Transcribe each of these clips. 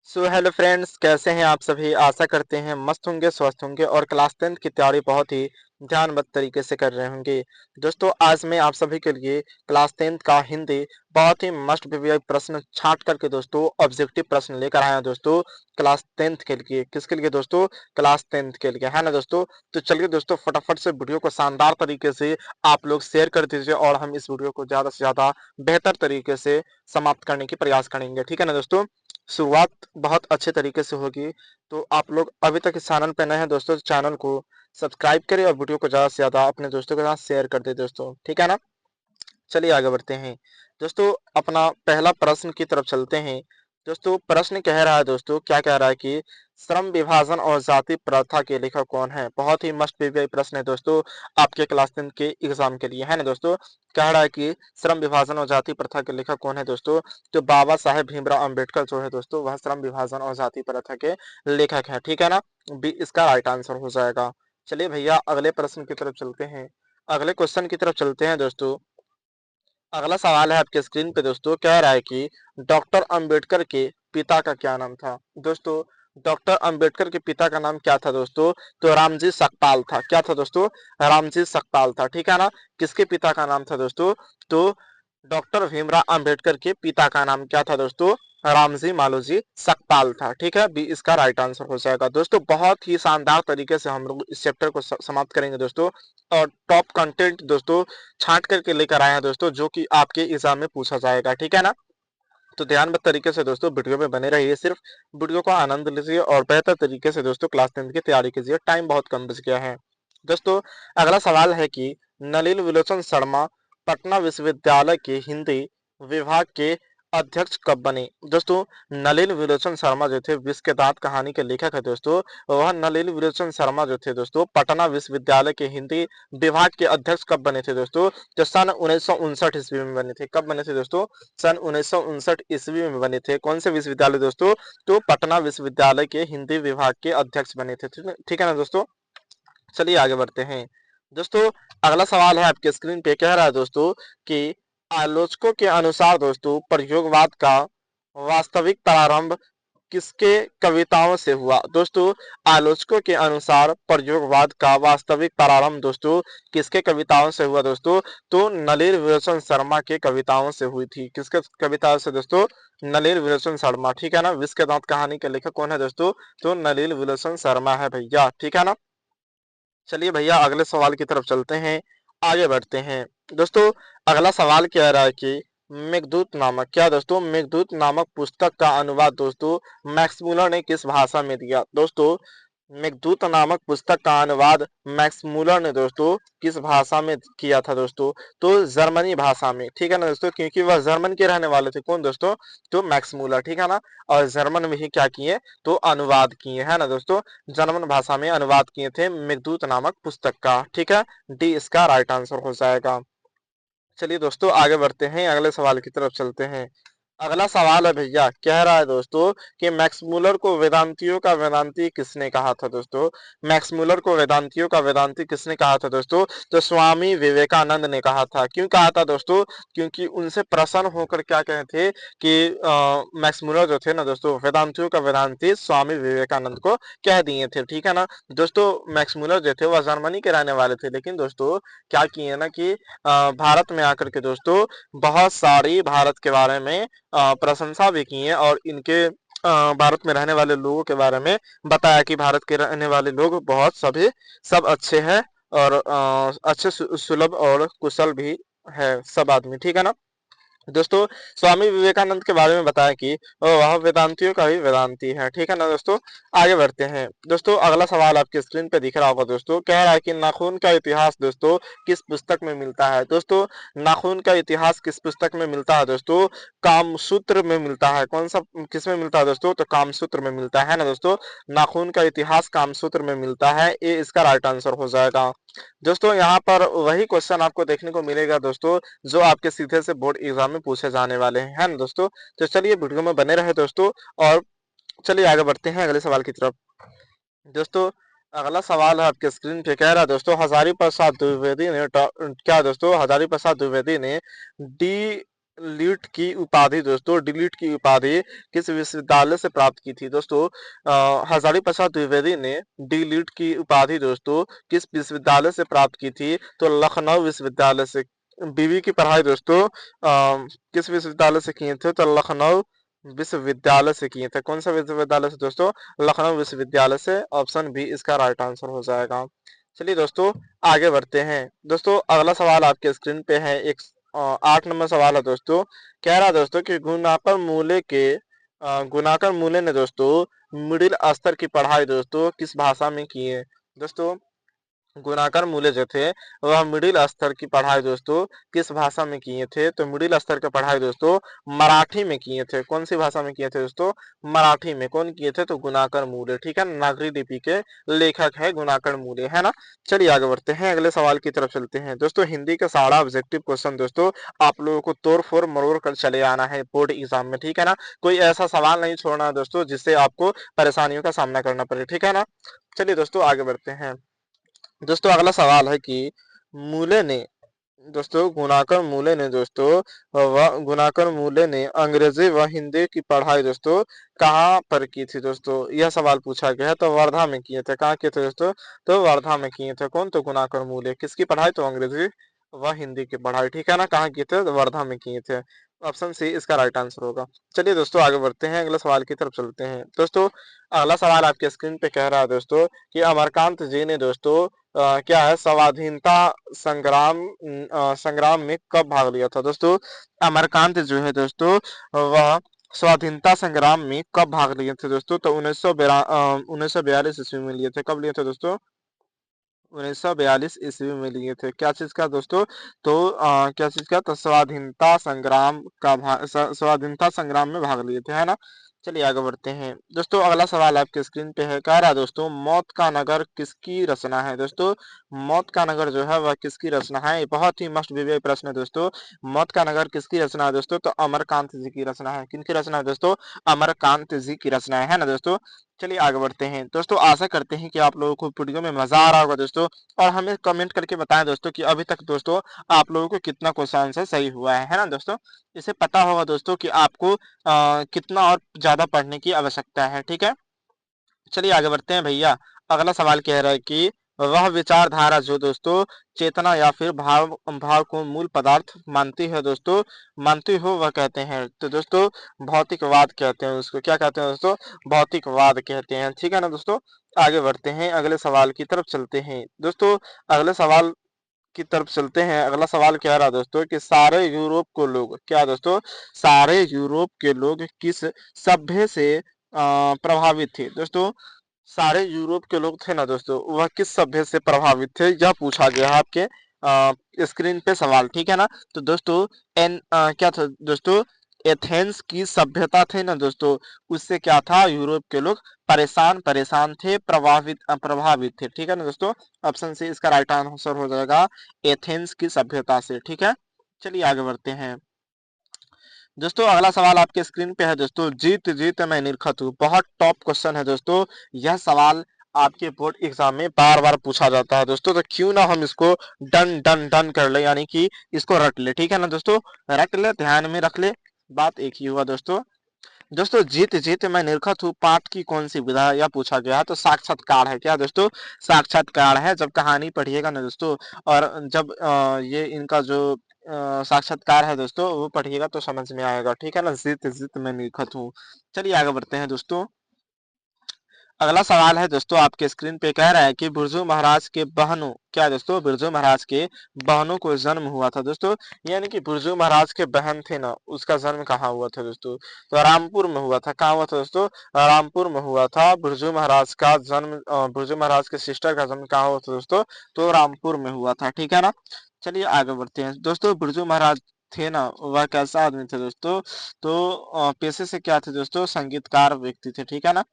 Hello friends, कैसे हैं आप सभी। आशा करते हैं मस्त होंगे, स्वस्थ होंगे और क्लास 10th की तैयारी बहुत ही ध्यानबद्ध तरीके से कर रहे होंगे। दोस्तों, आज मैं आप सभी के लिए क्लास 10th का हिंदी बहुत ही मस्ट वीवीआई प्रश्न छांट करके दोस्तों ऑब्जेक्टिव प्रश्न लेकर आया हूं दोस्तों। क्लास 10th के लिए, किसके लिए दोस्तों? क्लास 10th के लिए, है ना दोस्तों। तो चलिए दोस्तों, फटाफट से वीडियो को शानदार तरीके से आप लोग शेयर कर दीजिए और हम इस वीडियो को ज्यादा से ज्यादा बेहतर तरीके से समाप्त करने की प्रयास करेंगे, ठीक है ना दोस्तों। शुरुआत बहुत अच्छे तरीके से होगी। तो आप लोग अभी तक इस चैनल पे नए हैं दोस्तों, तो चैनल को सब्सक्राइब करें और वीडियो को ज़्यादा से ज़्यादा अपने दोस्तों के साथ शेयर कर दें दोस्तों, ठीक है ना। चलिए आगे बढ़ते हैं दोस्तों, अपना पहला प्रश्न की तरफ चलते हैं। दोस्तों, प्रश्न कह रहा है दोस्तों, क्या कह रहा है कि श्रम विभाजन और जाति प्रथा के लेखक कौन है। बहुत ही मस्ट वीवीआई प्रश्न है दोस्तों, आपके क्लास 10 के एग्जाम के लिए, है ना दोस्तों। कह रहा है कि श्रम विभाजन और जाति प्रथा के लेखक कौन है दोस्तों। तो बाबा साहेब भीमराव अम्बेडकर जो है दोस्तों, वह श्रम विभाजन और जाति प्रथा के लेखक है, ठीक है ना। बी इसका राइट आंसर हो जाएगा। चलिए भैया, अगले प्रश्न की तरफ चलते हैं। अगले क्वेश्चन की तरफ चलते हैं दोस्तों। अगला सवाल है आपके स्क्रीन पे दोस्तों, कह रहा है कि डॉक्टर अंबेडकर के पिता का क्या नाम था। दोस्तों, डॉक्टर अंबेडकर के पिता का नाम क्या था दोस्तों। तो रामजी सकपाल था। क्या था दोस्तों? रामजी सकपाल था, ठीक है ना। किसके पिता का नाम था दोस्तों? तो डॉक्टर भीमराव अंबेडकर के पिता का नाम क्या था दोस्तों? रामजी मालोजी सकपाल था, ठीक है। बी इसका राइट आंसर हो जाएगा दोस्तों। बहुत ही शानदार तरीके से हम लोग इस चैप्टर को समाप्त करेंगे दोस्तों। और टॉप कंटेंट दोस्तों छांट करके लेकर आए हैं दोस्तों, जो कि आपके एग्जाम में पूछा जाएगा, ठीक है ना। तो ध्यानबद्ध तरीके से दोस्तों वीडियो में बने रहिए, सिर्फ वीडियो का आनंद लीजिए और बेहतर तरीके से दोस्तों क्लास 10 की तैयारी कीजिए। टाइम बहुत कम बच गया है दोस्तों। अगला सवाल है कि नलिन विलोचन शर्मा पटना विश्वविद्यालय के हिंदी विभाग के अध्यक्ष कब बने। दोस्तों, नलिन विलोचन शर्मा जो थे विश्व के दांत कहानी के लेखक है दोस्तों। वह नलिन विलोचन शर्मा जो थे दोस्तों, पटना विश्वविद्यालय के हिंदी विभाग के अध्यक्ष कब बने थे दोस्तों। तो सन 1959 ईस्वी में बने थे। कब बने थे दोस्तों? सन 1959 ईस्वी में बने थे। कौन से विश्वविद्यालय दोस्तों? तो पटना विश्वविद्यालय के हिंदी विभाग के अध्यक्ष बने थे, ठीक है ना दोस्तों। चलिए आगे बढ़ते हैं दोस्तों। अगला सवाल है आपके स्क्रीन पे, कह रहा है दोस्तों कि आलोचकों के अनुसार दोस्तों प्रयोगवाद का वास्तविक प्रारंभ किसके कविताओं से हुआ। दोस्तों, आलोचकों के अनुसार प्रयोगवाद का वास्तविक प्रारंभ दोस्तों किसके कविताओं से हुआ दोस्तों। तो नलिन विलोचन शर्मा के कविताओं से हुई थी। किसके कविताओं से दोस्तों? नलिन विलोचन शर्मा, ठीक है ना। विश्व के दांत कहानी के लेखक कौन है दोस्तों? तो नलिन विलोचन शर्मा है भैया, ठीक है ना। चलिए भैया, अगले सवाल की तरफ चलते हैं, आगे बढ़ते हैं दोस्तों। अगला सवाल कह रहा है कि मेघदूत नामक, क्या दोस्तों? मेघदूत नामक पुस्तक का अनुवाद दोस्तों मैक्स मूलर ने किस भाषा में दिया। दोस्तों, मेघदूत नामक पुस्तक का अनुवाद मैक्स मूलर ने दोस्तों किस भाषा में किया था दोस्तों। तो जर्मनी भाषा में, ठीक है ना दोस्तों, क्योंकि वह जर्मन के रहने वाले थे। कौन दोस्तों? तो मैक्स मूलर, ठीक है ना। और जर्मन में ही क्या किए? तो अनुवाद किए, है ना दोस्तों। जर्मन भाषा में अनुवाद किए थे मेघदूत नामक पुस्तक का, ठीक है। डी इसका राइट आंसर हो जाएगा। चलिए दोस्तों, आगे बढ़ते हैं, अगले सवाल की तरफ चलते हैं। अगला सवाल है भैया, कह रहा है दोस्तों कि मैक्स मूलर को वेदांतियों का वेदांती किसने कहा था दोस्तों। मैक्स मूलर को वेदांतियों का वेदांती किसने कहा था दोस्तों। तो स्वामी विवेकानंद ने कहा था। क्यों कहा था दोस्तों? क्योंकि उनसे प्रसन्न होकर क्या कहे थे कि मैक्स मूलर जो थे ना दोस्तों, वेदांतियों का वेदांती स्वामी विवेकानंद को कह दिए थे, ठीक है ना दोस्तों। मैक्स मूलर जो थे वह जर्मनी के रहने वाले थे, लेकिन दोस्तों क्या किए ना कि भारत में आकर के दोस्तों बहुत सारी भारत के बारे में प्रशंसा भी की है और इनके भारत में रहने वाले लोगों के बारे में बताया कि भारत के रहने वाले लोग बहुत सभी सब अच्छे हैं और अच्छे सुलभ और कुशल भी है सब आदमी, ठीक है ना दोस्तों। स्वामी विवेकानंद के बारे में बताया कि वह वेदांतियों का भी वेदांती है, ठीक है ना दोस्तों। आगे बढ़ते हैं दोस्तों। अगला सवाल आपके स्क्रीन पे दिख रहा होगा दोस्तों, कह रहा है कि नाखून का इतिहास दोस्तों किस पुस्तक में मिलता है। दोस्तों, नाखून का इतिहास किस पुस्तक में मिलता है दोस्तों। कामसूत्र में मिलता है। कौन सा किस में मिलता है दोस्तों? तो कामसूत्र में मिलता है ना दोस्तों। नाखून का इतिहास कामसूत्र में मिलता है, ये इसका राइट आंसर हो जाएगा दोस्तों। यहाँ पर वही क्वेश्चन आपको देखने को मिलेगा दोस्तों जो आपके सीधे से बोर्ड एग्जाम में पूछे जाने वाले हैं, है ना दोस्तों। तो चलिए वीडियो में बने रहे दोस्तों और चलिए आगे बढ़ते हैं अगले सवाल की तरफ दोस्तों। अगला सवाल है आपके स्क्रीन पे, कह रहा है दोस्तों हजारी प्रसाद द्विवेदी ने क्या दोस्तों, हजारी प्रसाद द्विवेदी ने डी लीट की उपाधि दोस्तों, डिलीट की उपाधि किस विश्वविद्यालय से प्राप्त की थी दोस्तों? हजारी प्रसाद द्विवेदी ने डिलीट की उपाधि दोस्तों किस विश्वविद्यालय से प्राप्त की थी? तो लखनऊ विश्वविद्यालय से। बीवी की पढ़ाई दोस्तों किस विश्वविद्यालय से किए थे? तो लखनऊ विश्वविद्यालय से किए थे। कौन सा विश्वविद्यालय से दोस्तों? लखनऊ विश्वविद्यालय से। ऑप्शन बी इसका राइट आंसर हो जाएगा। चलिए दोस्तों आगे बढ़ते हैं। दोस्तों अगला सवाल आपके स्क्रीन पे है। 8 नंबर सवाल है दोस्तों। कह रहा है दोस्तों कि गुणाकर मूले ने दोस्तों मिडिल स्तर की पढ़ाई दोस्तों किस भाषा में की है? दोस्तों गुणाकर मूले जो थे वह मिडिल स्तर की पढ़ाई दोस्तों किस भाषा में किए थे? तो मिडिल स्तर की पढ़ाई दोस्तों मराठी में किए थे। कौन सी भाषा में किए थे दोस्तों? मराठी में। कौन किए थे? तो गुणाकर मूले। ठीक है, नागरी लिपि के लेखक है गुणाकर मूले, है ना। चलिए आगे बढ़ते हैं, अगले सवाल की तरफ चलते हैं। दोस्तों हिंदी का सारा ऑब्जेक्टिव क्वेश्चन दोस्तों आप लोगों को तोड़ फोड़ मरोड़ कर चले आना है बोर्ड एग्जाम में, ठीक है ना। कोई ऐसा सवाल नहीं छोड़ना है दोस्तों जिससे आपको परेशानियों का सामना करना पड़े, ठीक है ना। चलिए दोस्तों आगे बढ़ते हैं। दोस्तों अगला सवाल है कि मूले ने दोस्तों गुणाकर मूले ने दोस्तों गुणाकर मूले ने अंग्रेजी व हिंदी की पढ़ाई दोस्तों कहाँ पर की थी? दोस्तों यह सवाल पूछा गया है। तो वर्धा में किए थे। कहाँ किए थे दोस्तों? तो वर्धा में किए थे। कौन? तो गुणाकर मूले। किसकी पढ़ाई? तो अंग्रेजी व हिंदी की पढ़ाई, ठीक है ना। कहाँ किए थे? तो वर्धा में किए थे। ऑप्शन सी इसका राइट आंसर होगा। चलिए दोस्तों आगे बढ़ते हैं, अगले सवाल की तरफ चलते हैं। दोस्तों अगला सवाल आपके स्क्रीन पे कह रहा है दोस्तों कि अमरकांत जी ने दोस्तों क्या है स्वाधीनता संग्राम में कब भाग लिया था? दोस्तों अमरकांत जो है दोस्तों वह स्वाधीनता संग्राम में कब भाग लिए थे? दोस्तों तो 1942 ईस्वी में लिए थे। कब लिए थे दोस्तों? 1942 ईस्वी में लिए थे। क्या चीज का दोस्तों? तो क्या चीज का? तो स्वाधीनता संग्राम में भाग लिए थे, है ना। चलिए आगे बढ़ते हैं। दोस्तों अगला सवाल आपके स्क्रीन पे है। कह रहा है दोस्तों मौत का नगर किसकी रचना है? दोस्तों मौत का नगर जो है वह किसकी रचना है? ये बहुत ही मस्ट विवेक प्रश्न है दोस्तों। मौत का नगर किसकी रचना है दोस्तों? तो अमरकांत जी की रचना है। किनकी रचना है दोस्तों? अमरकांत जी की रचना है ना दोस्तों। चलिए आगे बढ़ते हैं। दोस्तों आशा करते हैं कि आप लोगों को वीडियो में मजा आ रहा होगा दोस्तों, और हमें कमेंट करके बताएं दोस्तों कि अभी तक दोस्तों आप लोगों को कितना क्वेश्चन आंसर सही हुआ है ना दोस्तों। इसे पता होगा दोस्तों कि आपको कितना और ज्यादा पढ़ने की आवश्यकता है, ठीक है। चलिए आगे बढ़ते हैं भैया। अगला सवाल कह रहा है कि वह विचारधारा जो दोस्तों चेतना या फिर भाव भाव को मूल पदार्थ मानती है दोस्तों, मानती हो, वह कहते हैं। तो दोस्तों भौतिकवाद कहते हैं उसको। क्या कहते हैं दोस्तों? भौतिकवाद कहते हैं, ठीक है ना दोस्तों। आगे बढ़ते हैं, अगले सवाल की तरफ चलते हैं। दोस्तों अगले सवाल की तरफ चलते हैं। अगला सवाल कह रहा है दोस्तों कि सारे यूरोप को लोग, क्या दोस्तों? सारे यूरोप के लोग किस सभ्य से प्रभावित थे? दोस्तों सारे यूरोप के लोग थे ना दोस्तों वह किस सभ्य से प्रभावित थे? यह पूछा गया है आपके स्क्रीन पे सवाल, ठीक है ना। तो दोस्तों क्या था दोस्तों? एथेंस की सभ्यता थे ना दोस्तों, उससे क्या था? यूरोप के लोग परेशान परेशान थे, प्रभावित थे, ठीक है ना दोस्तों। ऑप्शन सी इसका राइट आंसर हो जाएगा, एथेंस की सभ्यता से, ठीक है। चलिए आगे बढ़ते हैं। दोस्तों अगला सवाल आपके स्क्रीन पे है दोस्तों, जीत जीत मैं निरखत हूँ। बहुत टॉप क्वेश्चन है दोस्तों। यह सवाल आपके बोर्ड एग्जाम में बार बार पूछा जाता है दोस्तों, तो क्यों ना हम इसको डन डन डन कर ले, यानी कि इसको रट ले, ठीक है ना दोस्तों। रट ले, ध्यान में रख ले, बात एक ही हुआ दोस्तों। दोस्तों जीत जीत मैं निरखत हूँ पाठ की कौन सी विधा है? यह पूछा गया है। तो साक्षात्कार है। क्या दोस्तों? साक्षात्कार है। जब कहानी पढ़िएगा ना दोस्तों, और जब ये इनका जो साक्षात्कार है दोस्तों वो पढ़िएगा तो समझ में आएगा, ठीक है ना। जीत जीत मैं निरखत हूँ। चलिए आगे बढ़ते हैं दोस्तों। अगला सवाल है दोस्तों आपके स्क्रीन पे। कह रहा है कि बिरजू महाराज के बहनों, क्या दोस्तों? बिरजू महाराज के बहनों को जन्म हुआ था दोस्तों, यानी कि बिरजू महाराज के बहन थे ना, उसका जन्म कहाँ हुआ था दोस्तों? तो रामपुर में हुआ था। कहाँ हुआ था दोस्तों? रामपुर में हुआ था बिरजू महाराज का जन्म। बिरजू महाराज के सिस्टर का जन्म कहाँ हुआ था दोस्तों? तो रामपुर में हुआ था, ठीक है ना। चलिए आगे बढ़ते हैं। दोस्तों बिरजू महाराज थे ना, वह कैसा आदमी थे दोस्तों? तो पेशे से क्या थे दोस्तों? संगीतकार व्यक्ति थे, ठीक है ना।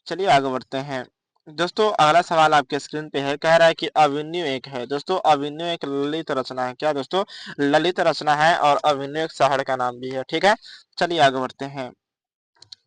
चलिए आगे बढ़ते हैं। दोस्तों अगला सवाल आपके स्क्रीन पे है। कह रहा है कि अभिमन्यु एक है दोस्तों, अभिमन्यु एक ललित रचना है। क्या दोस्तों? ललित रचना है, और अभिमन्यु एक शहर का नाम भी है, ठीक है। चलिए आगे बढ़ते हैं।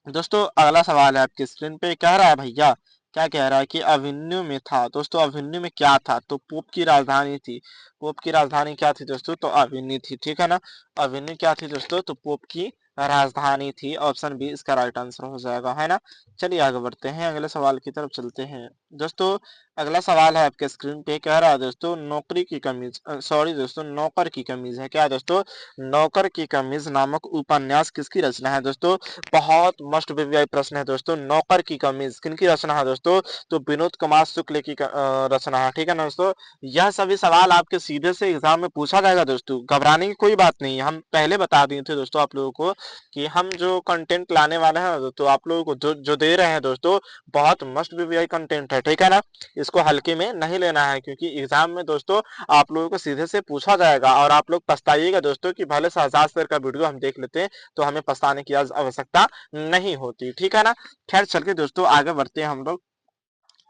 दोस्तों अगला सवाल है आपकी स्क्रीन पे। कह रहा है भैया क्या कह रहा है कि अभिन्यु में था दोस्तों। अभिन्यु में क्या था? तो पोप की राजधानी थी। पोप की राजधानी क्या थी दोस्तों? तो अभिन्यु थी। ठीक है ना। अभिन्यु क्या थी दोस्तों? तो पोप की राजधानी थी। ऑप्शन बी इसका राइट आंसर हो जाएगा, है ना। चलिए आगे बढ़ते हैं, अगले सवाल की तरफ चलते हैं दोस्तों। अगला सवाल है आपके स्क्रीन पे, कह रहा है दोस्तों नौकरी की कमीज, सॉरी दोस्तों नौकर की कमीज है। क्या है दोस्तों? नौकर की कमीज नामक उपन्यास किसकी रचना है दोस्तों? बहुत मस्ट बीवीआई प्रश्न है दोस्तों। नौकर की कमीज किनकी रचना है दोस्तों? तो विनोद कुमार शुक्ल की रचना है। ठीक है ना दोस्तों। यह सभी सवाल आपके सीधे से एग्जाम में पूछा जाएगा दोस्तों, घबराने की कोई बात नहीं है। हम पहले बता दिए थे दोस्तों आप लोगों को कि हम जो कंटेंट लाने वाले हैं तो आप लोगों को जो दे रहे हैं दोस्तों, बहुत मस्ट बीवीआई कंटेंट है। ठीक है ना। इसको हल्के में नहीं लेना है, क्योंकि एग्जाम में दोस्तों आप लोगों को सीधे से पूछा जाएगा और आप लोग पछताइएगा दोस्तों कि भले से 1000 का वीडियो हम देख लेते हैं तो हमें पछताने की आवश्यकता नहीं होती। ठीक है ना। खैर चल के दोस्तों आगे बढ़ते हैं हम लोग।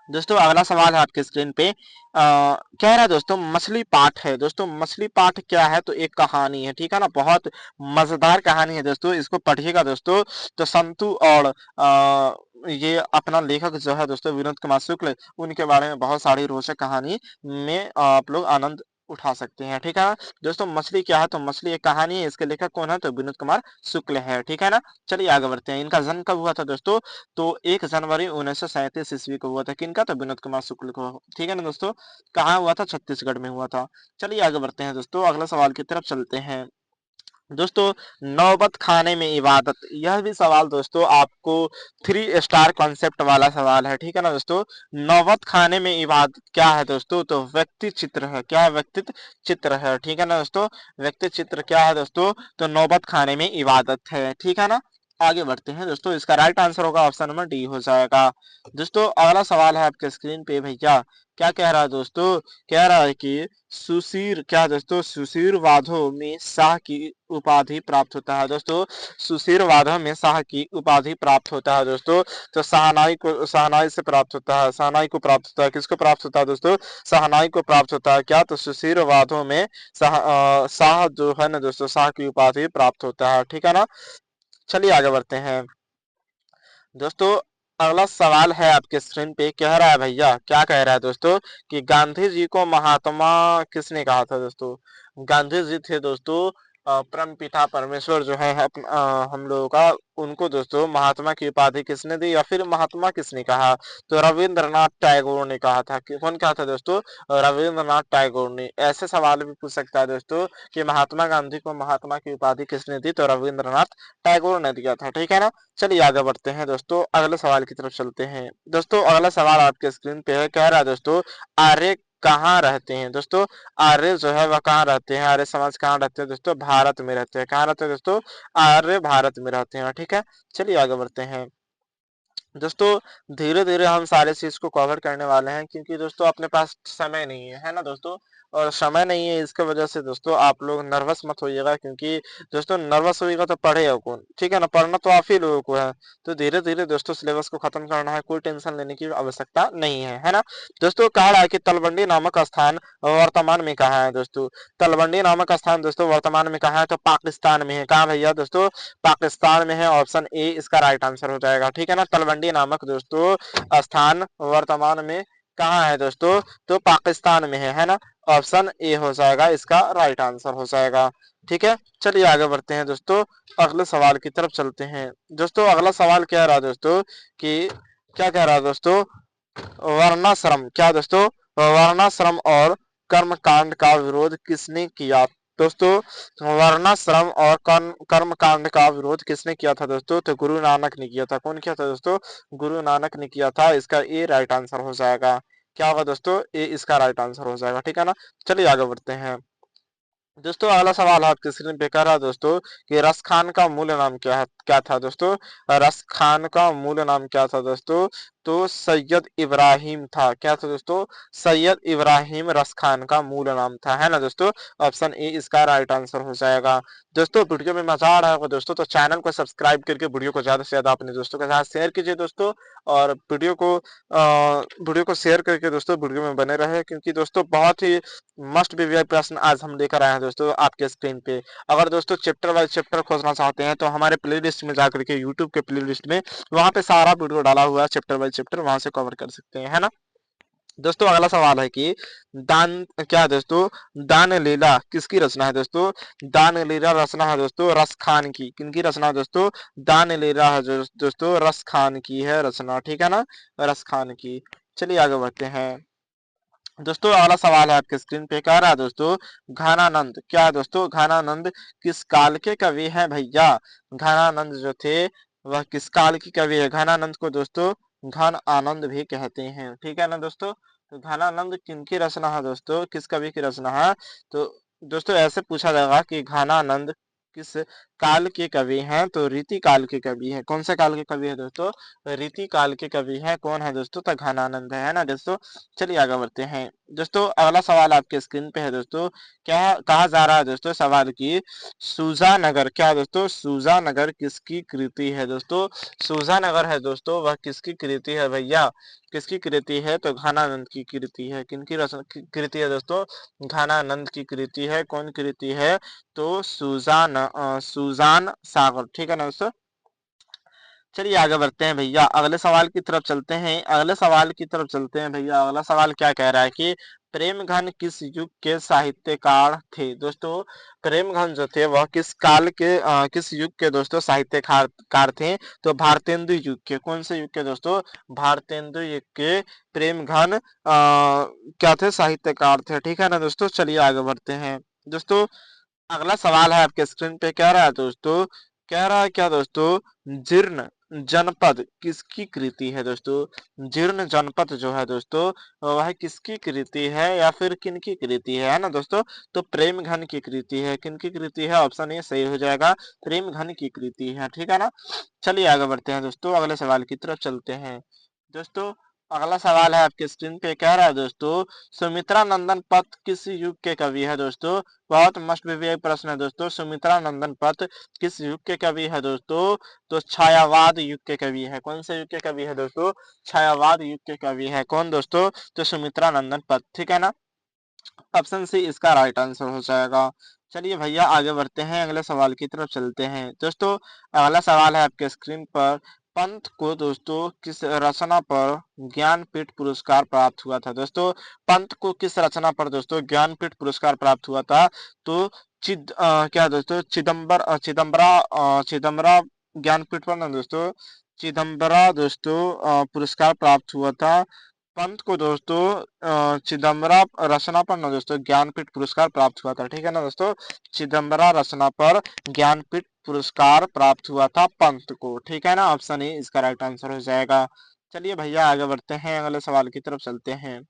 दोस्तों अगला सवाल है आपके स्क्रीन पे, कह रहा है दोस्तों मछली पाठ है। दोस्तों मछली पाठ क्या है? तो एक कहानी है। ठीक है ना। बहुत मजेदार कहानी है दोस्तों, इसको पढ़िएगा दोस्तों। तो संतु और ये अपना लेखक जो है दोस्तों विनोद कुमार शुक्ल, उनके बारे में बहुत सारी रोचक कहानी में आप लोग आनंद उठा सकते हैं। ठीक है ना। दोस्तों मछली क्या है? तो मछली एक कहानी है। इसके लेखक कौन है? तो विनोद कुमार शुक्ल है। ठीक है ना। चलिए आगे बढ़ते हैं। इनका जन्म कब हुआ था दोस्तों? तो 1 जनवरी 1937 ईस्वी को हुआ था। किनका? तो विनोद कुमार शुक्ल को। ठीक है ना दोस्तों। कहाँ हुआ था? छत्तीसगढ़ में हुआ था। चलिए आगे बढ़ते हैं दोस्तों, अगला सवाल की तरफ चलते हैं दोस्तों। नौबत खाने में इबादत, यह भी सवाल दोस्तों आपको 3 स्टार कॉन्सेप्ट वाला सवाल है। ठीक है ना दोस्तों। नौबत खाने में इबादत क्या है दोस्तों? तो व्यक्ति चित्र है। क्या है? व्यक्तित्व चित्र है। ठीक है ना दोस्तों। व्यक्ति चित्र क्या है दोस्तों? तो नौबत खाने में इबादत है। ठीक है ना। आगे बढ़ते हैं दोस्तों, इसका राइट आंसर होगा ऑप्शन नंबर डी हो जाएगा। दोस्तों अगला सवाल है आपके स्क्रीन पे भैया, क्या कह रहा है दोस्तों? कह रहा है कि सुशीर, क्या दोस्तों? सुशीर वादों में शाह की उपाधि प्राप्त होता है दोस्तों। सुशीर वादों में शाह की उपाधि प्राप्त होता है दोस्तों। तो शहनाई से प्राप्त होता है। शहनाई को प्राप्त होता है। किसको प्राप्त होता है दोस्तों? शहनाई को प्राप्त होता है। क्या? तो सुशीर वादों में शाह जो है ना दोस्तों, शाह की उपाधि प्राप्त होता है। ठीक है ना। चलिए आगे बढ़ते हैं दोस्तों। अगला सवाल है आपके स्क्रीन पे, कह रहा है भैया, क्या कह रहा है दोस्तों कि गांधी जी को महात्मा किसने कहा था दोस्तों? गांधी जी थे दोस्तों परम पिता परमेश्वर जो है हम लोगों का, उनको दोस्तों महात्मा की उपाधि किसने दी या फिर महात्मा किसने कहा? तो रविंद्रनाथ टैगोर ने कहा था। कौन कहा था दोस्तों? रविंद्रनाथ टैगोर ने। ऐसे सवाल भी पूछ सकता है दोस्तों कि महात्मा गांधी को महात्मा की उपाधि किसने दी? तो रविंद्रनाथ टैगोर ने दिया था। ठीक है ना। चलिए आगे बढ़ते हैं दोस्तों, अगले सवाल की तरफ चलते हैं दोस्तों। अगला सवाल आपके स्क्रीन पे है, कह रहा है दोस्तों आर्य कहाँ रहते हैं दोस्तों? आर्य जो है वह कहाँ रहते हैं? आर्य समाज कहाँ रहते हैं दोस्तों? भारत में रहते हैं। कहाँ रहते हैं दोस्तों? आर्य भारत में रहते हैं। ठीक है। चलिए आगे बढ़ते हैं दोस्तों। धीरे धीरे हम सारे चीज को कवर करने वाले हैं, क्योंकि दोस्तों अपने पास समय नहीं है ना दोस्तों। और समय नहीं है, इसके वजह से दोस्तों आप लोग नर्वस मत होइएगा, क्योंकि दोस्तों नर्वस होइएगा तो पढ़ेगा कौन? ठीक है ना। पढ़ना तो आप ही लोगों को है। तो धीरे धीरे दोस्तों सिलेबस को खत्म करना है, कोई टेंशन लेने की आवश्यकता नहीं है ना। दोस्तों कहा रहा है कि तलवंडी नामक स्थान वर्तमान में कहाँ है दोस्तों? तलवंडी नामक स्थान दोस्तों वर्तमान में कहाँ है? तो पाकिस्तान में है। कहाँ भैया दोस्तों? पाकिस्तान में है। ऑप्शन ए इसका राइट आंसर हो जाएगा। ठीक है ना। तलवंडी नामक दोस्तों स्थान वर्तमान में कहाँ है दोस्तों? तो पाकिस्तान में है ना। ऑप्शन ए हो जाएगा इसका राइट आंसर हो जाएगा। ठीक है। चलिए आगे बढ़ते हैं दोस्तों, अगले सवाल की तरफ चलते हैं दोस्तों। अगला सवाल क्या रहा दोस्तों कि क्या कह रहा है दोस्तों? वर्णाश्रम, क्या दोस्तों? वर्णाश्रम और कर्म कांड का विरोध किसने किया दोस्तों? वर्णाश्रम और कर्म कांड का विरोध किसने किया था दोस्तों? तो गुरु नानक ने किया था। कौन किया था दोस्तों? गुरु नानक ने किया था। इसका ए राइट आंसर हो जाएगा। क्या होगा दोस्तों? ए इसका राइट आंसर हो जाएगा। ठीक है ना। चलिए आगे बढ़ते हैं दोस्तों। अगला सवाल है आपके स्क्रीन पे, कह रहा है दोस्तों कि रस खान का मूल नाम क्या था दोस्तों? रस खान का मूल नाम क्या था दोस्तों? तो सैयद इब्राहिम था। क्या था दोस्तों? सैयद इब्राहिम रस खान का मूल नाम था, है ना दोस्तों। ऑप्शन ए इसका राइट आंसर हो जाएगा। दोस्तों वीडियो में मजा आ रहा होगा दोस्तों, तो चैनल को सब्सक्राइब करके वीडियो को ज्यादा से ज्यादा अपने दोस्तों के साथ शेयर कीजिए दोस्तों। और वीडियो को शेयर करके दोस्तों वीडियो में बने रहे, क्योंकि दोस्तों बहुत ही मस्ट बीवीआई प्रश्न आज हम लेकर आए हैं दोस्तों आपके स्क्रीन पे। अगर दोस्तों चैप्टर वाइज चैप्टर खोजना चाहते हैं तो हमारे प्लेलिस्ट में जाकर के यूट्यूब के प्लेलिस्ट में वहां पे सारा वीडियो डाला हुआ है चैप्टर वाइज चैप्टर वहां से कवर कर सकते हैं, है ना। दोस्तों अगला सवाल है कि दान क्या है दोस्तों, दान लीला किसकी रचना है दोस्तों। दान लीला रचना है दोस्तों रस खान की। किनकी रचना है दोस्तों, दान लीला है दोस्तों रस खान की है रचना, ठीक है ना, रस खान की। चलिए आगे बढ़ते हैं। दोस्तों अगला सवाल है आपके स्क्रीन पे, कह रहा है दोस्तों घनानंद क्या है दोस्तों, घनानंद किस काल के कवि हैं भैया। घनानंद जो थे वह किस काल की कवि है। घनानंद को दोस्तों घन आनंद भी कहते हैं, ठीक है ना दोस्तों। तो घनानंद किनकी रचना है दोस्तों, किस कवि की रचना है। तो दोस्तों ऐसे पूछा जाएगा कि घनानंद किस काल के कवि हैं, तो रीति काल के कवि हैं। कौन से काल के कवि है दोस्तों, रीति काल के कवि हैं। कौन है दोस्तों, तो घनानंद है ना दोस्तों। चलिए आगे बढ़ते हैं। दोस्तों अगला सवाल आपके स्क्रीन पे है दोस्तों, क्या कहा जा रहा है दोस्तों सवाल की सूजा नगर क्या है दोस्तों, सूजा नगर किसकी कृति है दोस्तों। सूजा नगर है दोस्तों वह किसकी कृति है भैया, किसकी कृति है, तो घनानंद की कृति है। किनकी रचना कृति है दोस्तों, घनानंद की कृति है। कौन कृति है, तो सुजान सागर, ठीक है ना दोस्तों। चलिए आगे बढ़ते हैं भैया, अगले सवाल की तरफ चलते हैं। अगले सवाल की तरफ चलते हैं भैया। अगला सवाल क्या कह रहा है कि प्रेमघन किस युग के साहित्यकार थे दोस्तों। प्रेमघन जो थे वह किस काल के किस युग के दोस्तों साहित्यकार थे, तो भारतेंदु युग के। कौन से युग के दोस्तों, भारतेंदु युग के प्रेमघन क्या थे, साहित्यकार थे, ठीक है ना दोस्तों। चलिए आगे बढ़ते हैं। दोस्तों अगला सवाल है आपके स्क्रीन पे, कह रहा है दोस्तों, कह रहा है क्या दोस्तों, जीर्ण जनपद किसकी कृति है दोस्तों। जीर्ण जनपद जो है दोस्तों वह किसकी कृति है या फिर किनकी कृति है ना दोस्तों। तो प्रेम घन की कृति है। किनकी कृति है, ऑप्शन ए सही हो जाएगा, प्रेम घन की कृति है, ठीक है ना। चलिए आगे बढ़ते हैं दोस्तों, अगले सवाल की तरफ चलते हैं। दोस्तों अगला सवाल है आपके स्क्रीन पे, कह रहा है दोस्तों सुमित्रा नंदन पत किस युग के कवि है दोस्तों। बहुत मस्ट भी प्रश्न है दोस्तों, सुमित्रा नंदन पत किस युग के कवि है दोस्तों, तो छायावाद युग के कवि है। कौन से युग के कवि है दोस्तों, छायावाद युग के कवि है। कौन दोस्तों, तो सुमित्रा नंदन पत, ठीक है ना। ऑप्शन सी इसका राइट आंसर हो जाएगा। चलिए भैया आगे बढ़ते हैं, अगले सवाल की तरफ चलते हैं। दोस्तों अगला सवाल है आपके स्क्रीन पर, पंत को दोस्तों किस रचना पर ज्ञानपीठ पुरस्कार प्राप्त हुआ था दोस्तों। पंत को किस रचना पर दोस्तों ज्ञानपीठ पुरस्कार प्राप्त हुआ था, तो क्या दोस्तों चिदम्बरा ज्ञानपीठ पर ना दोस्तों, चिदम्बरा दोस्तों पुरस्कार प्राप्त हुआ था। पंत को दोस्तों चिदम्बरा रचना पर ना दोस्तों ज्ञानपीठ पुरस्कार प्राप्त हुआ था, ठीक है ना दोस्तों। चिदम्बरा रचना पर ज्ञानपीठ पुरस्कार प्राप्त हुआ था पंत को, ठीक है ना। ऑप्शन ए इसका राइट आंसर हो जाएगा। चलिए भैया आगे बढ़ते हैं, अगले सवाल की तरफ चलते हैं।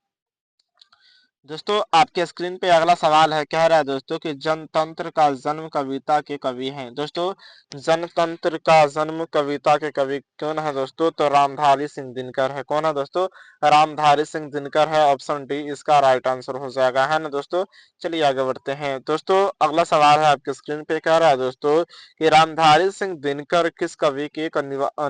दोस्तों आपके स्क्रीन पे अगला सवाल है, कह रहा है दोस्तों कि जनतंत्र का जन्म कविता के कवि हैं दोस्तों। जनतंत्र का जन्म कविता के कवि कौन है दोस्तों, तो रामधारी सिंह दिनकर है। कौन है दोस्तों, रामधारी सिंह दिनकर है। ऑप्शन डी इसका राइट आंसर हो जाएगा, है ना दोस्तों। चलिए आगे बढ़ते हैं। दोस्तों अगला सवाल है आपके स्क्रीन पे, कह रहा है दोस्तों कि रामधारी सिंह दिनकर किस कवि के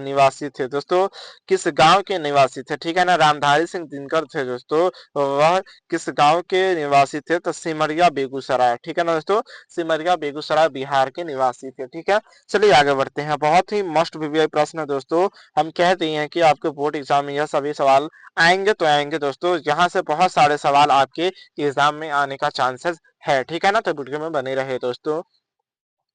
निवासी थे दोस्तों, किस गांव के निवासी थे, ठीक है ना। रामधारी सिंह दिनकर थे दोस्तों वह किस गांव के निवासी थे, तो सिमरिया बेगूसराय, ठीक है ना दोस्तों। सिमरिया बेगूसराय बिहार के निवासी थे, ठीक है। चलिए आगे बढ़ते हैं, बहुत ही मस्ट बीबीआई प्रश्न है दोस्तों। हम कह दिए हैं कि आपके बोर्ड एग्जाम में यह सभी सवाल आएंगे तो आएंगे दोस्तों, यहाँ से बहुत सारे सवाल आपके एग्जाम में आने का चांसेस है, ठीक है ना। तो वीडियो में बने रहे दोस्तों।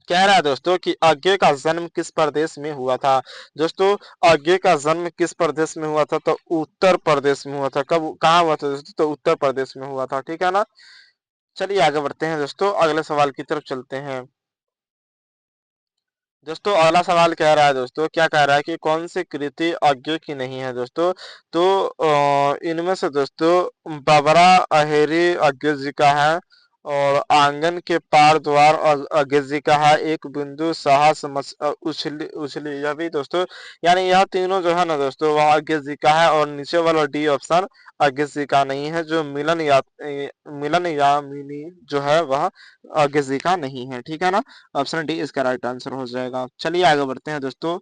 कह रहा है दोस्तों कि अज्ञे का जन्म किस प्रदेश में हुआ था दोस्तों। अज्ञे का जन्म किस प्रदेश में हुआ था, तो उत्तर प्रदेश में हुआ था। कब कहाँ हुआ था दोस्तों, तो उत्तर प्रदेश में हुआ था, ठीक है ना। चलिए आगे बढ़ते हैं दोस्तों, अगले सवाल की तरफ चलते हैं। दोस्तों अगला सवाल कह रहा है दोस्तों, क्या कह रहा है कि कौन सी कृति अज्ञे की नहीं है दोस्तों। तो इनमें से दोस्तों बाबरा अहेरी अज्ञे जी का है, और आंगन के पार द्वार अज्ञे जी का है, एक बिंदु साहस उछली उछली यह भी दोस्तों, यानी यह तीनों जो है ना दोस्तों वह अज्ञे जी का है। और नीचे वाला डी ऑप्शन अज्ञे जी का नहीं है, जो मिलन यामिनी जो है वह अज्ञे जी का नहीं है, ठीक है ना। ऑप्शन डी इसका राइट आंसर हो जाएगा। चलिए आगे बढ़ते हैं दोस्तों,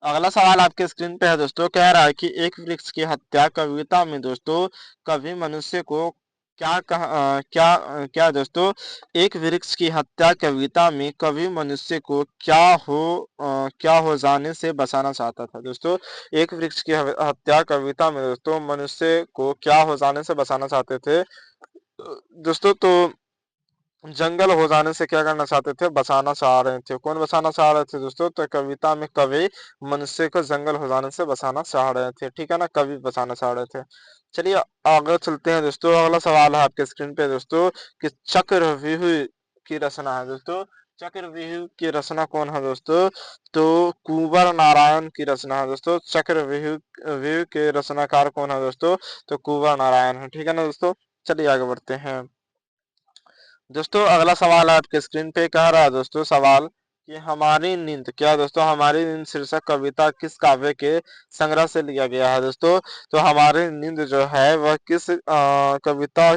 अगला सवाल आपके स्क्रीन पे है दोस्तों, कह रहा है कि एक वृक्ष की हत्या कविता में दोस्तों कवि मनुष्य को क्या दोस्तों, एक वृक्ष की हत्या कविता में कवि मनुष्य को क्या हो जाने से बचाना चाहता था दोस्तों। एक वृक्ष की हत्या कविता में दोस्तों मनुष्य को क्या हो जाने से बचाना चाहते थे दोस्तों। तो जंगल हो जाने से क्या करना चाहते थे, बचाना चाह रहे थे। कौन बचाना चाह रहे थे दोस्तों, तो कविता में कवि मनुष्य को जंगल हो जाने से बचाना चाह रहे थे, ठीक है ना, कवि बचाना चाह रहे थे। चलिए आगे चलते हैं दोस्तों। अगला सवाल है आपके स्क्रीन पे दोस्तों कि चक्रव्यूह की रचना है दोस्तों। चक्रव्यूह की रचना कौन है दोस्तों, तो कुंवर नारायण की रचना है दोस्तों। चक्रव्यूह व्यूह के रचनाकार कौन है दोस्तों, तो कुंवर नारायण है, ठीक है ना दोस्तों। चलिए आगे बढ़ते हैं दोस्तों। अगला सवाल आपके स्क्रीन पे कह रहा है दोस्तों सवाल कि हमारी नींद, क्या दोस्तों, हमारी नींद शीर्षक कविता किस काव्य के संग्रह से लिया गया है दोस्तों। तो हमारी नींद जो है वह किस कविता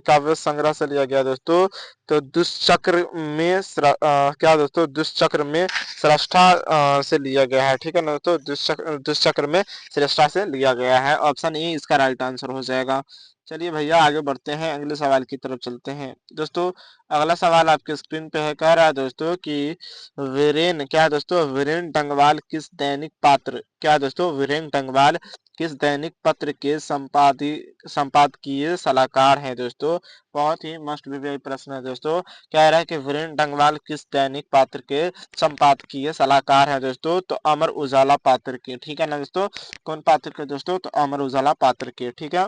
काव्य संग्रह से लिया गया दोस्तों, तो दुष्चक्र में क्या दोस्तों, दुष्चक्र में श्रेष्ठा से लिया गया है, ठीक है ना दोस्तों। दुष्चक्र में श्रेष्ठा से लिया गया है। ऑप्शन ए इसका राइट आंसर हो जाएगा। चलिए भैया आगे बढ़ते हैं, अगले सवाल की तरफ चलते हैं दोस्तों। अगला सवाल आपके स्क्रीन पे है, कह रहा है दोस्तों कि वीरेन, क्या दोस्तों, वीरेन डंगवाल किस दैनिक पात्र, क्या दोस्तों, वीरेन डंगवाल किस दैनिक पत्र के संपादकीय सलाहकार हैं दोस्तों। बहुत ही मस्ट भी प्रश्न है दोस्तों। कह रहा है कि वीरेन डंगवाल किस दैनिक पात्र के संपादकीय सलाहकार है दोस्तों, तो अमर उजाला पात्र के, ठीक है ना दोस्तों। कौन पात्र के दोस्तों, तो अमर उजाला पात्र के, ठीक है।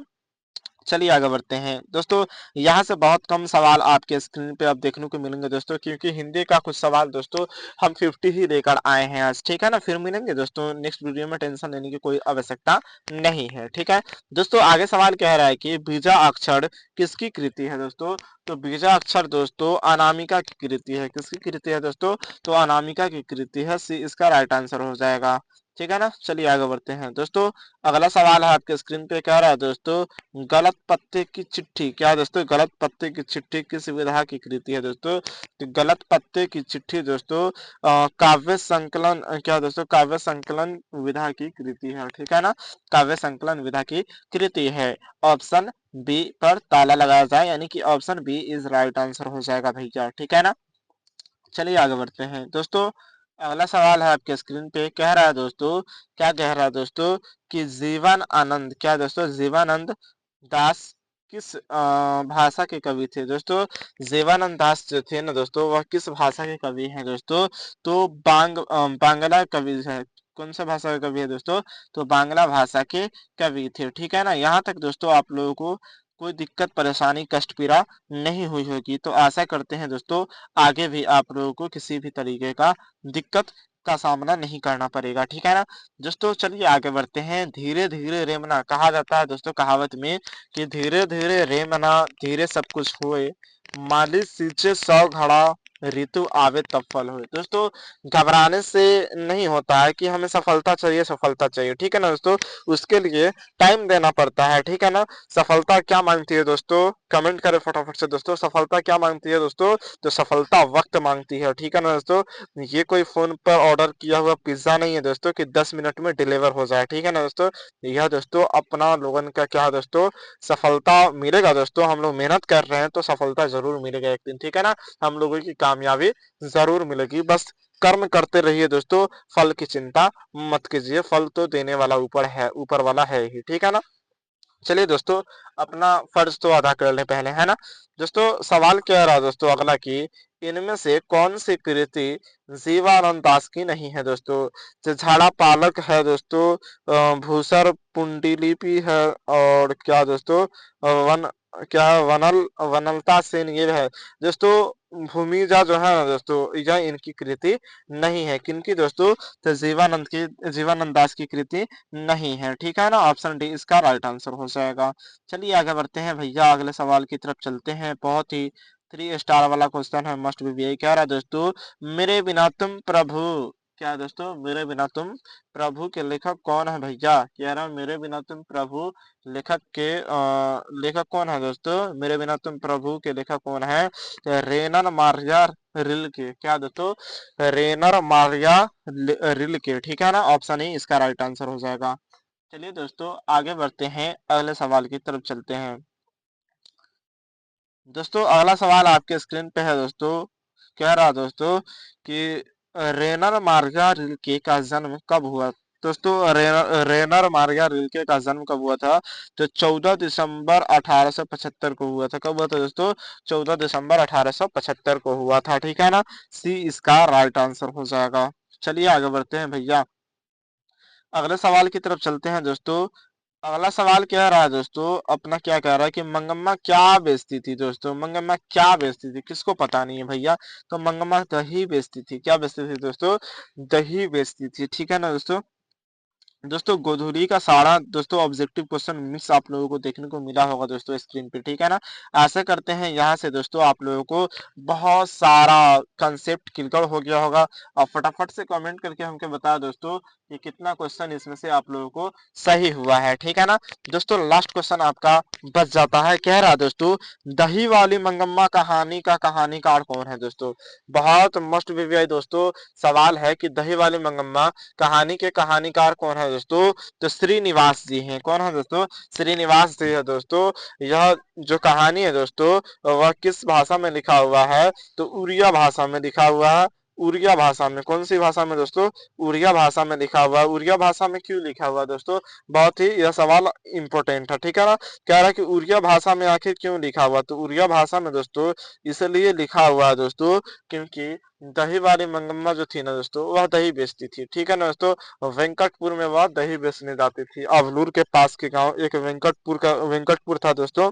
चलिए आगे बढ़ते हैं दोस्तों। यहाँ से बहुत कम सवाल आपके स्क्रीन पे अब देखने को मिलेंगे दोस्तों, क्योंकि हिंदी का कुछ सवाल दोस्तों हम 50 ही लेकर आए हैं आज, ठीक है ना। फिर मिलेंगे दोस्तों नेक्स्ट वीडियो में, टेंशन लेने की कोई आवश्यकता नहीं है, ठीक है दोस्तों। आगे सवाल कह रहा है कि बीजा अक्षर किसकी कृति है दोस्तों, तो बीजा अक्षर दोस्तों अनामिका की कृति है। किसकी कृति है दोस्तों, तो अनामिका की कृति है। सी इसका राइट आंसर हो जाएगा, ठीक है ना। चलिए आगे बढ़ते हैं दोस्तों। अगला सवाल है आपके स्क्रीन पे, कह रहा है दोस्तों गलत पत्ते की चिट्ठी, क्या दोस्तों, गलत पत्ते की चिट्ठी किस विधा की कृति है दोस्तों। तो गलत पत्ते की चिट्ठी दोस्तों काव्य संकलन क्या दोस्तों, काव्य संकलन विधा की कृति है, ठीक है ना। काव्य संकलन विधा की कृति है। ऑप्शन बी पर ताला लगाया जाए, यानी कि option B is right answer हो जाएगा भैया, ठीक है ना। चलिए आगे बढ़ते हैं दोस्तों। अगला सवाल है आपके स्क्रीन पे, कह रहा है दोस्तों, क्या कह रहा है दोस्तों कि जीवन आनंद, क्या दोस्तों, जीवानंद दास किस भाषा के कवि थे दोस्तों। जीवानंद दास जो थे ना दोस्तों, वह किस भाषा के कवि हैं दोस्तों, तो बांग्ला कवि है। कौन सा भाषा के कवि है दोस्तों, तो बांग्ला भाषा के कवि थे, ठीक है ना। यहाँ तक दोस्तों आप लोगों को कोई दिक्कत परेशानी कष्ट पीड़ा नहीं हुई होगी। तो आशा करते हैं दोस्तों आगे भी आप लोगों को किसी भी तरीके का दिक्कत का सामना नहीं करना पड़ेगा, ठीक है ना दोस्तों। चलिए आगे बढ़ते हैं। धीरे धीरे रेमना, कहा जाता है दोस्तों कहावत में कि धीरे धीरे रेमना धीरे सब कुछ होए, माली सींचे 100 घड़ा, ऋतु आवे तब फल होए। दोस्तों घबराने से नहीं होता है कि हमें सफलता चाहिए, सफलता चाहिए, ठीक है ना दोस्तों। उसके लिए टाइम देना पड़ता है, ठीक है ना। सफलता क्या मांगती है दोस्तों, कमेंट करें फटाफट से दोस्तों, सफलता क्या मांगती है दोस्तों, तो सफलता वक्त मांगती है, ठीक है ना दोस्तों। ये कोई फोन पर ऑर्डर किया हुआ पिज्जा नहीं है दोस्तों कि 10 मिनट में डिलीवर हो जाए, ठीक है ना दोस्तों। यह दोस्तों अपना लोगन का क्या है दोस्तों, सफलता मिलेगा दोस्तों। हम लोग मेहनत कर रहे हैं तो सफलता जरूर मिलेगा एक दिन, ठीक है ना। हम लोगों की कामयाबी जरूर मिलेगी, बस कर्म करते रहिए दोस्तों। फल की चिंता मत कीजिए, फल तो देने वाला ऊपर है, ऊपर वाला है ही, ठीक है ना। चलिए दोस्तों अपना फर्ज तो अदा कर ले पहले, है ना दोस्तों। सवाल क्या रहा दोस्तों अगला की, इनमें से कौन सी कृति जीवानंद दास की नहीं है दोस्तों। जो झाड़ा पालक है दोस्तों, भूसर पुंडीलिपि है, और क्या दोस्तों वन क्या है, वनलता सेन ये है दोस्तों। भूमिजा जो है ना दोस्तों, यह इनकी कृति नहीं है। किनकी दोस्तों, तो जीवानंद दास की कृति नहीं है, ठीक है ना। ऑप्शन डी इसका राइट आंसर हो जाएगा। चलिए आगे बढ़ते हैं भैया, अगले सवाल की तरफ चलते हैं। बहुत ही 3 स्टार वाला क्वेश्चन है, मस्ट बी यही कह रहा है दोस्तों, मेरे बिना तुम प्रभु, क्या दोस्तों, मेरे बिना तुम प्रभु के लेखक कौन है भैया। कह रहा हूँ मेरे बिना तुम प्रभु लेखक कौन है दोस्तों, मेरे बिना तुम प्रभु के लेखक कौन है। तो रेनर मारिया रिल के, क्या दोस्तों, रेनर मारिया रिल के, ठीक है ना। ऑप्शन ही इसका राइट आंसर हो जाएगा। चलिए दोस्तों आगे बढ़ते हैं, अगले सवाल की तरफ चलते हैं। दोस्तों अगला सवाल आपके स्क्रीन पे है दोस्तों। कह रहा दोस्तों कि रेनर मार्गा रिल्के का जन्म कब हुआ। दोस्तों रेनर मार्गा रिल्के का जन्म कब हुआ था। तो 14 दिसंबर 1875 को हुआ था। कब हुआ था दोस्तों। 14 दिसंबर 1875 को हुआ था। ठीक है ना। सी इसका राइट आंसर हो जाएगा। चलिए आगे बढ़ते हैं भैया। अगले सवाल की तरफ चलते हैं दोस्तों। अगला सवाल कह रहा है दोस्तों, अपना क्या कह रहा है कि मंगम्मा क्या बेचती थी। दोस्तों मंगम्मा क्या बेचती थी, किसको पता नहीं है भैया। तो मंगम्मा दही बेचती थी। क्या बेचती थी दोस्तों। दही बेचती थी। ठीक है ना दोस्तों। दोस्तों गोधूली का सारा दोस्तों ऑब्जेक्टिव क्वेश्चन मिक्स आप लोगों को देखने को मिला होगा दोस्तों स्क्रीन पे। ठीक है ना। आशा करते हैं यहाँ से दोस्तों आप लोगों को बहुत सारा कंसेप्ट क्लियर हो गया होगा। और फटाफट से कमेंट करके हमको बताया दोस्तों कि कितना क्वेश्चन इसमें से आप लोगों को सही हुआ है। ठीक है ना। दोस्तों लास्ट क्वेश्चन आपका बच जाता है। कह रहा दोस्तों, दही वाली मंगम्मा कहानी का कहानीकार कौन है। दोस्तों बहुत मस्ट वीवीआई दोस्तों सवाल है कि दही वाली मंगम्मा कहानी के कहानीकार कौन है दोस्तों। तो श्रीनिवास जी हैं। कौन है दोस्तों। श्रीनिवास जी है दोस्तों। यह जो कहानी है दोस्तों वह किस भाषा में लिखा हुआ है। तो उड़िया भाषा में लिखा हुआ है। उड़िया भाषा में। कौन सी भाषा में दोस्तों। उड़िया भाषा में लिखा हुआ है। उड़िया भाषा में क्यों लिखा हुआ है दोस्तों। बहुत ही यह सवाल इंपॉर्टेंट है। ठीक है ना। कह रहा है कि उड़िया भाषा में आखिर क्यों लिखा हुआ। तो उड़िया भाषा में दोस्तों इसलिए लिखा हुआ है दोस्तों क्योंकि दही वाली मंगम्मा जो थी ना दोस्तों वह दही बेचती थी। ठीक है ना दोस्तों। वेंकटपुर में वह दही बेचने जाती थी। अवलूर के पास के गांव एक वेंकटपुर था दोस्तों।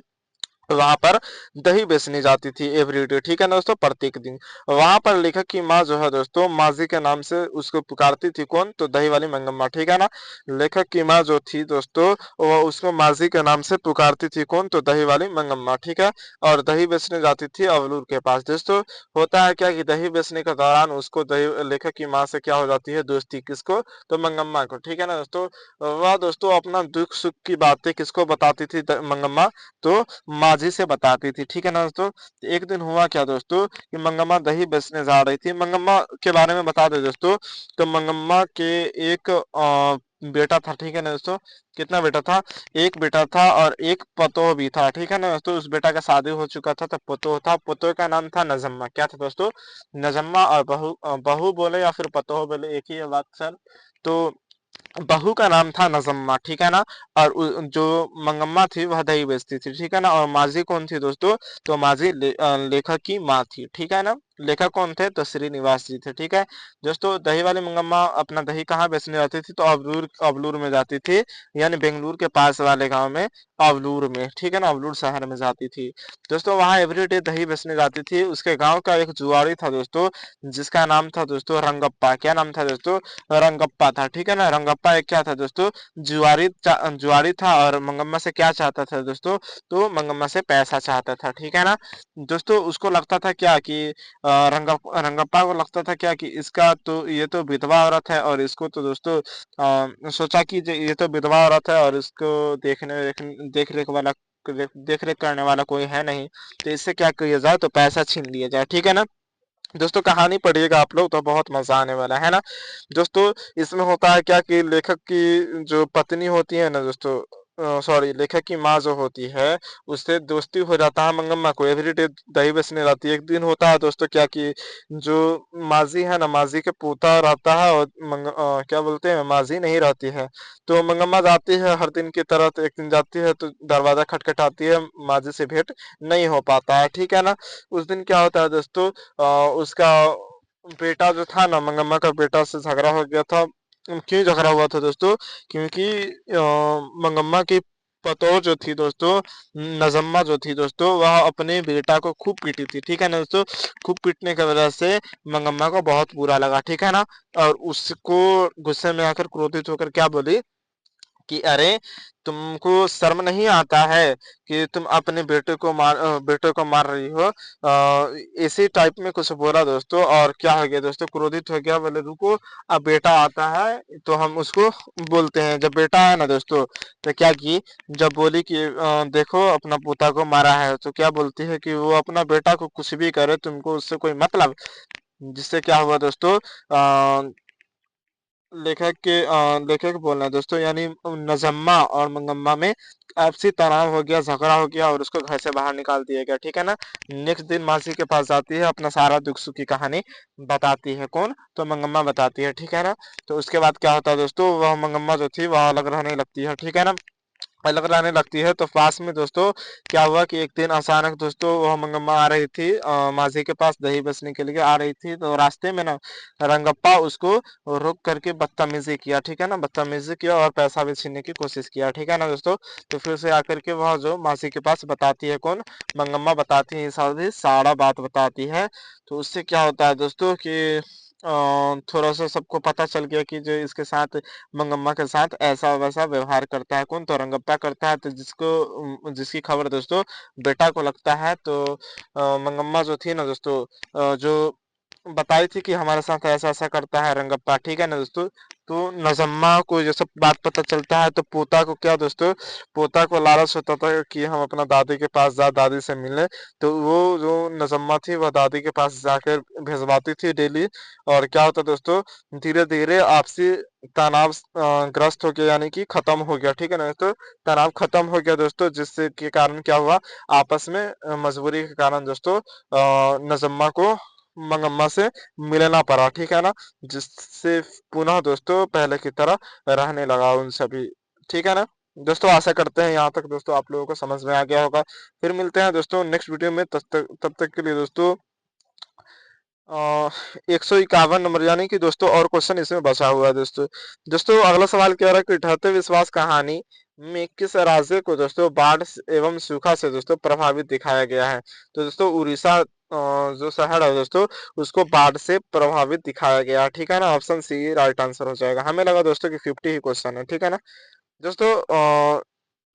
वहां पर दही बेचने जाती थी एवरीडे। ठीक है ना दोस्तों। प्रत्येक दिन वहां पर लेखक की माँ जो है दोस्तों माजी के नाम से उसको पुकारती थी। कौन। तो दही वाली मंगम्मा। ठीक है ना। लेखक की माँ जो थी दोस्तों वो उसको माजी के नाम से पुकारती थी। कौन। तो दही वाली मंगम्मा। ठीक है। और दही बेचने जाती थी अवलूर के पास। दोस्तों होता है क्या कि दही बेचने के दौरान उसको दही लेखक की माँ से क्या हो जाती है दोस्ती। किसको। तो मंगम्मा को। ठीक है ना दोस्तों। वह दोस्तों अपना दुख सुख की बातें किसको बताती थी मंगम्मा। तो माझी से बताती थी। ठीक है ना दोस्तों। तो एक दिन हुआ क्या दोस्तों कि मंगम्मा दही बेचने जा रही थी। मंगम्मा के बारे में बता दे दोस्तों। तो मंगम्मा के एक बेटा था। ठीक है ना दोस्तों। कितना बेटा था। एक बेटा था और एक पतोह भी था। ठीक है ना दोस्तों। उस बेटा का शादी हो चुका था तो पतोह था। पतोह का नाम था नजम्मा। क्या था दोस्तों। नजम्मा। और बहू बोले या फिर पतोह बोले एक ही है बात सर। तो बहू का नाम था नजम्मा। ठीक है ना। और जो मंगम्मा थी वह दही बेचती थी। ठीक है ना। और माझी कौन थी दोस्तों। तो माझी लेखक की माँ थी। ठीक है ना। लेखक कौन थे। तो श्रीनिवास जी थे। ठीक है दोस्तों। दही वाली मंगम्मा अपना दही कहाँ बेचने जाती थी। तो अवलूर अवलूर में जाती थी। यानी बेंगलुरु के पास वाले गांव में अवलूर में। ठीक है ना। अवलूर शहर में जाती थी दोस्तों। वहां एवरीडे दही बेचने जाती थी। उसके गांव का एक जुआरी था दोस्तों जिसका नाम था दोस्तों रंगप्पा। क्या नाम था दोस्तों। रंगप्पा था। ठीक है ना। रंगप्पा एक क्या था दोस्तों जुआरी था। और मंगम्मा से क्या चाहता था दोस्तों। तो मंगम्मा से पैसा चाहता था। ठीक है ना दोस्तों। उसको लगता था क्या कि रंगप्पा को लगता था क्या कि इसका तो ये तो विधवा औरत है और इसको तो दोस्तों सोचा कि ये तो विधवा औरत है और इसको देख रेख वाला देख रेख करने वाला कोई है नहीं। तो इससे क्या किया जाए तो पैसा छीन लिया जाए। ठीक है ना दोस्तों। कहानी पढ़िएगा आप लोग तो बहुत मजा आने वाला है ना दोस्तों। इसमें होता है क्या कि लेखक की जो पत्नी होती है ना दोस्तों सॉरी लेखक की माँ जो होती है उससे दोस्ती हो जाता है मंगम्मा को। एवरीडे दही बेचने जाती है। एक दिन होता है दोस्तों क्या कि जो माजी है ना माजी के पोता रहता है और क्या बोलते हैं माजी नहीं रहती है। तो मंगम्मा जाती है हर दिन की तरह। तो एक दिन जाती है तो दरवाजा खटखटाती है। माजी से भेंट नहीं हो पाता है। ठीक है ना। उस दिन क्या होता है दोस्तों उसका बेटा जो था ना मंगम्मा का बेटा से झगड़ा हो गया था। क्यों झगड़ा हुआ था दोस्तों क्योंकि मंगम्मा की पतोह जो थी दोस्तों नजम्मा जो थी दोस्तों वह अपने बेटा को खूब पीटी थी। ठीक है ना दोस्तों। खूब पीटने की वजह से मंगम्मा को बहुत बुरा लगा। ठीक है ना। और उसको गुस्से में आकर क्रोधित होकर क्या बोली कि अरे तुमको शर्म नहीं आता है कि तुम अपने बेटे को मार रही हो। इसी टाइप में कुछ बोला दोस्तों। और क्या हो गया दोस्तों क्रोधित हो गया। बोले रुको अब बेटा आता है तो हम उसको बोलते हैं। जब बेटा आया ना दोस्तों तो क्या की जब बोली कि देखो अपना पोता को मारा है तो क्या बोलती है कि वो अपना बेटा को कुछ भी करे तुमको उससे कोई मतलब। जिससे क्या हुआ दोस्तों लेखक बोल रहे हैं दोस्तों, यानी नजम्मा और मंगम्मा में आपसी तनाव हो गया, झगड़ा हो गया और उसको घर से बाहर निकाल दिया गया। ठीक है ना। नेक्स्ट दिन मासी के पास जाती है, अपना सारा दुख सुख की कहानी बताती है। कौन? तो मंगम्मा बताती है। ठीक है ना। तो उसके बाद क्या होता है दोस्तों, वह मंगम्मा जो थी वह अलग रहने लगती है। ठीक है ना। अलग रहने लगती है तो पास में दोस्तों क्या हुआ कि एक दिन अचानक दोस्तों वह मंगम्मा आ रही थी मासी के पास दही बेचने के लिए आ रही थी, तो रास्ते में ना रंगप्पा उसको रोक करके बदतमीजी किया। ठीक है ना। बदतमीजी किया और पैसा भी छीनने की कोशिश किया। ठीक है ना दोस्तों। तो फिर से आकर के वह जो मासी के पास बताती है। कौन? मंगम्मा बताती है, सारा बात बताती है। तो उससे क्या होता है दोस्तों कि थोड़ा सा सबको पता चल गया कि जो इसके साथ मंगम्मा के साथ ऐसा वैसा व्यवहार करता है। कौन? तो रंगप्पा करता है। तो जिसकी खबर दोस्तों बेटा को लगता है, तो मंगम्मा जो थी ना दोस्तों, जो बताई थी कि हमारे साथ ऐसा ऐसा करता है रंगप्पा। ठीक है ना दोस्तों। तो नजम्मा को ये सब बात पता चलता है, तो पोता को क्या दोस्तों, पोता को लालच होता था कि हम अपना दादी के पास दादी से मिले। तो वो जो नजम्मा थी वह दादी के पास जाकर भेजवाती थी डेली। और क्या होता दोस्तों, धीरे धीरे आपसी तनाव ग्रस्त हो गया, यानी कि खत्म हो गया। ठीक है ना। तो तनाव खत्म हो गया दोस्तों, जिससे के कारण क्या हुआ, आपस में मजबूरी के कारण दोस्तों नजम्मा को मंगम्मा से मिलना पड़ा। ठीक है ना। जिससे पुनः दोस्तों पहले की तरह रहने लगा उन सभी। ठीक है ना दोस्तों। आशा करते हैं यहाँ तक दोस्तों आप लोगों को समझ में आ गया होगा। फिर मिलते हैं दोस्तों नेक्स्ट वीडियो में। तब तक के लिए दोस्तों 151 नंबर, यानी कि दोस्तों और क्वेश्चन इसमें बचा हुआ है दोस्तों। दोस्तों अगला सवाल कह रहा है कि ढाते विश्वास कहानी में किस राज्य को दोस्तों बाढ़ एवं सूखा से दोस्तों प्रभावित दिखाया गया है? तो दोस्तों उड़ीसा जो शहर है दोस्तों उसको बाढ़ से प्रभावित दिखाया गया है। ठीक है ना। ऑप्शन सी राइट आंसर हो जाएगा। हमें लगा दोस्तों कि 50 ही क्वेश्चन है। ठीक है ना दोस्तों।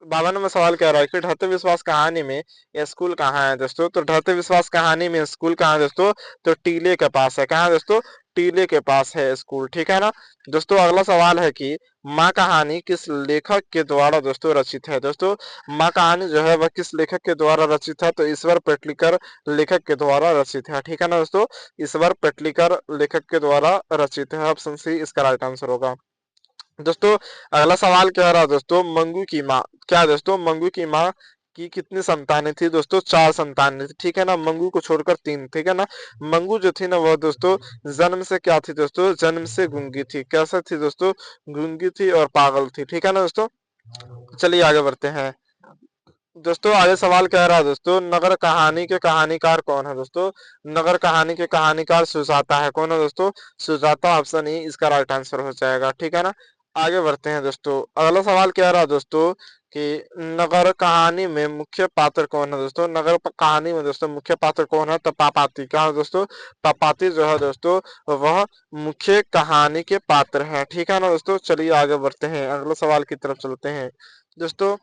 52वां सवाल कह रहा है कि ढाते विश्वास कहानी में स्कूल कहाँ है दोस्तों? तो ढाते विश्वास कहानी में स्कूल कहाँ है दोस्तों? तो टीले के पास है। कहाँ है दोस्तों? टीले के पास है स्कूल। ठीक है ना दोस्तों। अगला सवाल है कि माँ कहानी किस लेखक के द्वारा दोस्तों रचित है? दोस्तों माँ कहानी जो है वह किस लेखक के द्वारा रचित है? तो ईश्वर पेटलिकर लेखक के द्वारा रचित है। ठीक है ना दोस्तों। ईश्वर पेटलिकर लेखक के द्वारा रचित है। ऑप्शन सी इसका राइट आंसर होगा दोस्तों। अगला सवाल कह रहा है दोस्तों मंगू की माँ, क्या है दोस्तों, मंगू की माँ की कितनी संतानें थी? दोस्तों 4 संतानें थी। ठीक है ना। मंगू को छोड़कर 3। ठीक है ना। मंगू जो थी ना वह दोस्तों जन्म से क्या थी दोस्तों? जन्म से गूंगी थी। कैसे थी दोस्तों? गूंगी थी और पागल थी। ठीक है ना दोस्तों। चलिए आगे बढ़ते हैं दोस्तों। आगे सवाल कह रहा है दोस्तों नगर कहानी के कहानीकार कौन है? दोस्तों नगर कहानी के कहानीकार सुजाता है। कौन है दोस्तों? सुजाता। ऑप्शन ई इसका राइट आंसर हो जाएगा। ठीक है ना। आगे बढ़ते हैं दोस्तों। अगला सवाल कह रहा है दोस्तों कि नगर कहानी में मुख्य पात्र कौन है? दोस्तों कहानी में दोस्तों मुख्य पात्र कौन है? तो पापाती। क्या है दोस्तों? पापाती जो है दोस्तों वह मुख्य कहानी के पात्र है। ठीक है ना दोस्तों। चलिए आगे बढ़ते हैं, अगले सवाल की तरफ चलते हैं दोस्तों।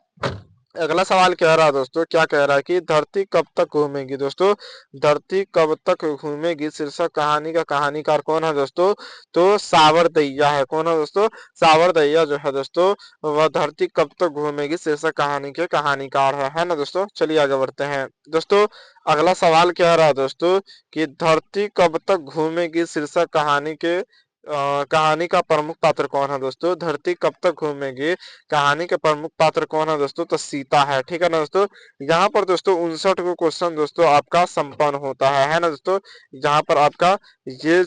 अगला सवाल कह रहा है दोस्तों, क्या कह रहा है कि धरती कब तक घूमेगी? दोस्तों धरती कब तक घूमेगी शीर्षक कहानी का कहानीकार कौन है दोस्तों? तो सावरदैया है। कौन है दोस्तों? सावरदैया जो है दोस्तों वह धरती कब तक घूमेगी शीर्षक कहानी के कहानीकार है ना दोस्तों। चलिए आगे बढ़ते हैं दोस्तों। अगला सवाल कह रहा है दोस्तों कि धरती कब तक घूमेगी शीर्षक कहानी के कहानी का प्रमुख पात्र कौन है? दोस्तों धरती कब तक घूमेगी कहानी के प्रमुख पात्र कौन है दोस्तों? तो सीता है। ठीक है ना दोस्तों। यहाँ पर दोस्तों 59 को क्वेश्चन दोस्तों आपका संपन्न होता है ना दोस्तों। यहाँ पर आपका ये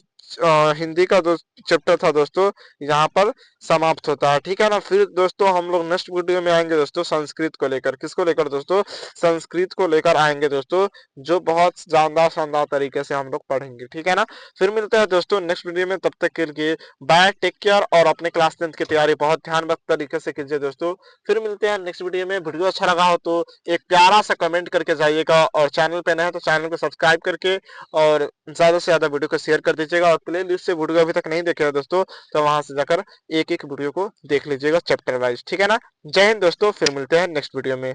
हिंदी का चैप्टर था दोस्तों यहाँ पर समाप्त होता है। ठीक है ना। फिर दोस्तों हम लोग नेक्स्ट वीडियो में आएंगे दोस्तों संस्कृत को लेकर। किसको लेकर दोस्तों? संस्कृत को लेकर आएंगे दोस्तों, जो बहुत शानदार शानदार तरीके से हम लोग पढ़ेंगे। ठीक है ना। फिर मिलते हैं दोस्तों नेक्स्ट वीडियो में। तब तक के लिए बाय, टेक केयर और अपने क्लास 10 की तैयारी बहुत ध्यान तरीके से कीजिए दोस्तों। फिर मिलते हैं नेक्स्ट वीडियो में। वीडियो अच्छा लगा हो तो एक प्यारा सा कमेंट करके जाइएगा, और चैनल पे नए हैं तो चैनल को सब्सक्राइब करके और ज्यादा से ज्यादा वीडियो को शेयर कर दीजिएगा। और प्ले लिस्ट से वीडियो अभी तक नहीं देखे हो दोस्तों तो वहां से जाकर एक एक वीडियो को देख लीजिएगा चैप्टर वाइज। ठीक है ना। जय हिंद दोस्तों। फिर मिलते हैं नेक्स्ट वीडियो में।